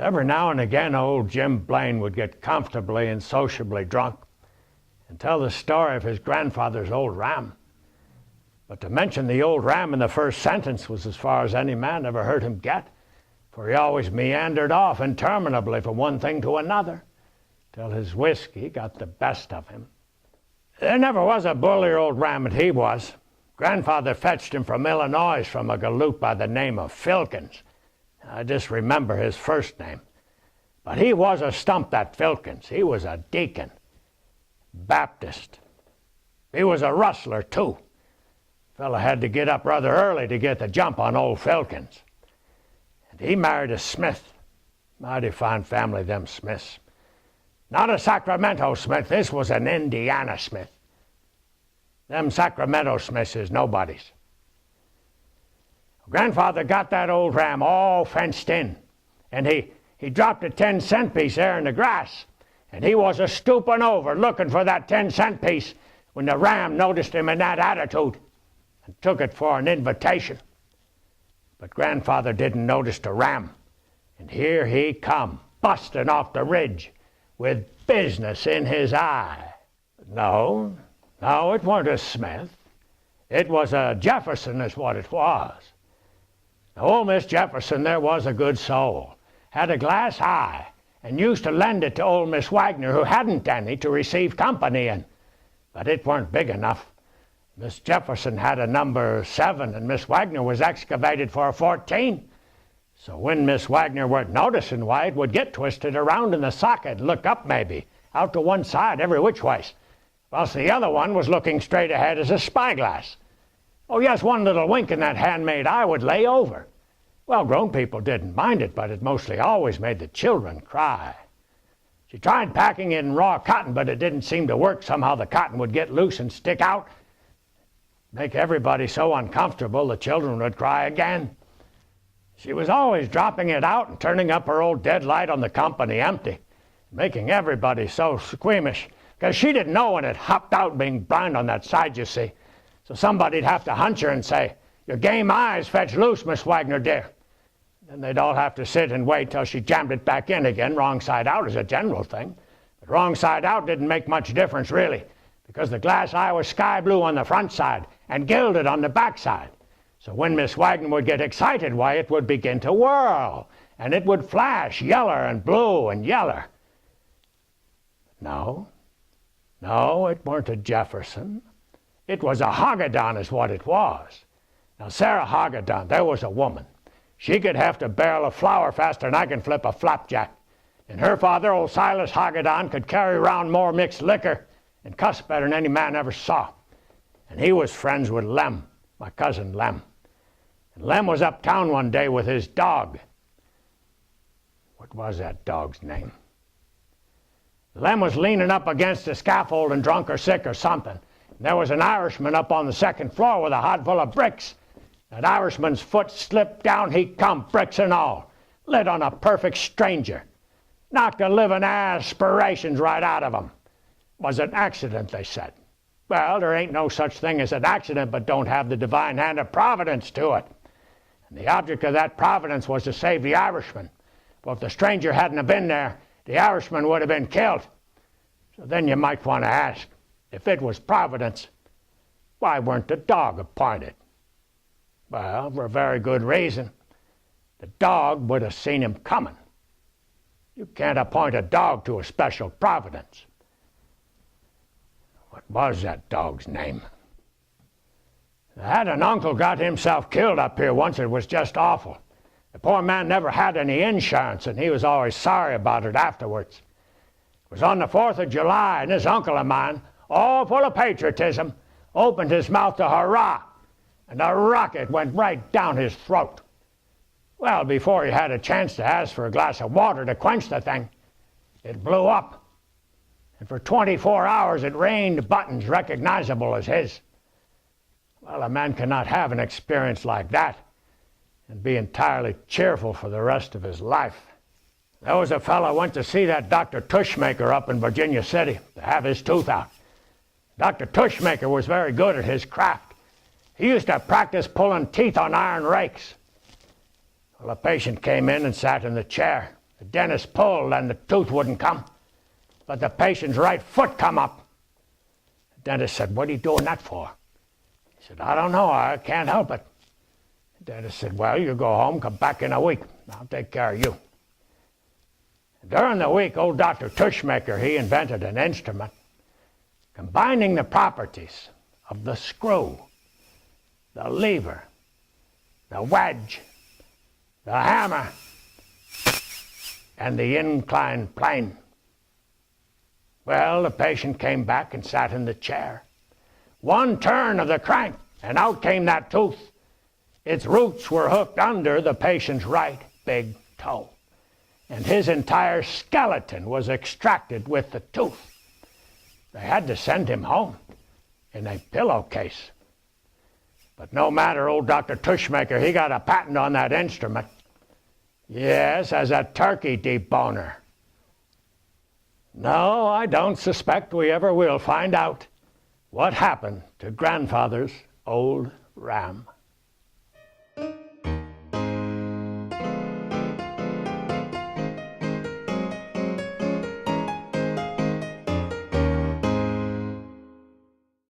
Every now and again, old Jim Blaine would get comfortably and sociably drunk and tell the story of his grandfather's old ram. But to mention the old ram in the first sentence was as far as any man ever heard him get, for he always meandered off interminably from one thing to another, till his whiskey got the best of him. There never was a bullier old ram than he was. Grandfather fetched him from Illinois from a galoot by the name of Filkins. I just remember his first name. But he was a stump, that Filkins. He was a deacon. Baptist. He was a rustler, too. Fella had to get up rather early to get the jump on old Filkins. And he married a Smith. Mighty fine family, them Smiths. Not a Sacramento Smith. This was an Indiana Smith. Them Sacramento Smiths is nobodies. Grandfather got that old ram all fenced in, and he dropped a 10-cent piece there in the grass, and he was a-stooping over looking for that 10-cent piece when the ram noticed him in that attitude and took it for an invitation. But Grandfather didn't notice the ram, and here he come, busting off the ridge with business in his eye. No, it weren't a Smith. It was a Jefferson is what it was. Now, old Miss Jefferson there was a good soul, had a glass eye, and used to lend it to old Miss Wagner, who hadn't any to receive company in. But it weren't big enough. Miss Jefferson had a number 7, and Miss Wagner was excavated for a 14. So when Miss Wagner weren't noticing, why, it would get twisted around in the socket, look up maybe, out to one side every which ways, whilst the other one was looking straight ahead as a spyglass. Oh yes, one little wink in that handmade eye would lay over. Well, grown people didn't mind it, but it mostly always made the children cry. She tried packing it in raw cotton, but it didn't seem to work. Somehow the cotton would get loose and stick out, make everybody so uncomfortable the children would cry again. She was always dropping it out and turning up her old dead light on the company empty, making everybody so squeamish, because she didn't know when it hopped out being blind on that side, you see. So somebody'd have to hunch her and say, "Your game eye's fetched loose, Miss Wagner, dear." Then they'd all have to sit and wait till she jammed it back in again, wrong side out as a general thing. But wrong side out didn't make much difference, really, because the glass eye was sky blue on the front side and gilded on the back side. So when Miss Wagner would get excited, why, it would begin to whirl, and it would flash yeller and blue and yeller. No, it weren't a Jefferson. It was a Hagedon is what it was. Now, Sarah Hagedon, there was a woman. She could heft a barrel of flour faster than I can flip a flapjack. And her father, old Silas Hagedon, could carry around more mixed liquor and cuss better than any man ever saw. And he was friends with Lem, my cousin Lem. And Lem was uptown one day with his dog. What was that dog's name? Lem was leaning up against the scaffold and drunk or sick or something. And there was an Irishman up on the second floor with a hod full of bricks. That Irishman's foot slipped down, he come, bricks and all. Lit on a perfect stranger. Knocked the living aspirations right out of him. Was an accident, they said. Well, there ain't no such thing as an accident, but don't have the divine hand of providence to it. And the object of that providence was to save the Irishman. For if the stranger hadn't have been there, the Irishman would have been killed. So then you might want to ask, if it was providence, why weren't the dog appointed? Well, for a very good reason. The dog would have seen him coming. You can't appoint a dog to a special providence. What was that dog's name? I had an uncle got himself killed up here once. It was just awful. The poor man never had any insurance, and he was always sorry about it afterwards. It was on the 4th of July, and this uncle of mine, all full of patriotism, opened his mouth to hurrah, and a rocket went right down his throat. Well, before he had a chance to ask for a glass of water to quench the thing, it blew up. And for 24 hours it rained buttons recognizable as his. Well, a man cannot have an experience like that and be entirely cheerful for the rest of his life. There was a fellow went to see that Dr. Tushmaker up in Virginia City to have his tooth out. Dr. Tushmaker was very good at his craft. He used to practice pulling teeth on iron rakes. Well, a patient came in and sat in the chair. The dentist pulled and the tooth wouldn't come, but the patient's right foot come up. The dentist said, "What are you doing that for?" He said, "I don't know, I can't help it." The dentist said, "Well, you go home, come back in a week. I'll take care of you." During the week, old Dr. Tushmaker, he invented an instrument combining the properties of the screw, the lever, the wedge, the hammer, and the incline plane. Well, the patient came back and sat in the chair. One turn of the crank, and out came that tooth. Its roots were hooked under the patient's right big toe, and his entire skeleton was extracted with the tooth. They had to send him home in a pillowcase. But no matter, old Dr. Tushmaker, he got a patent on that instrument. Yes, as a turkey deboner. No, I don't suspect we ever will find out what happened to grandfather's old ram.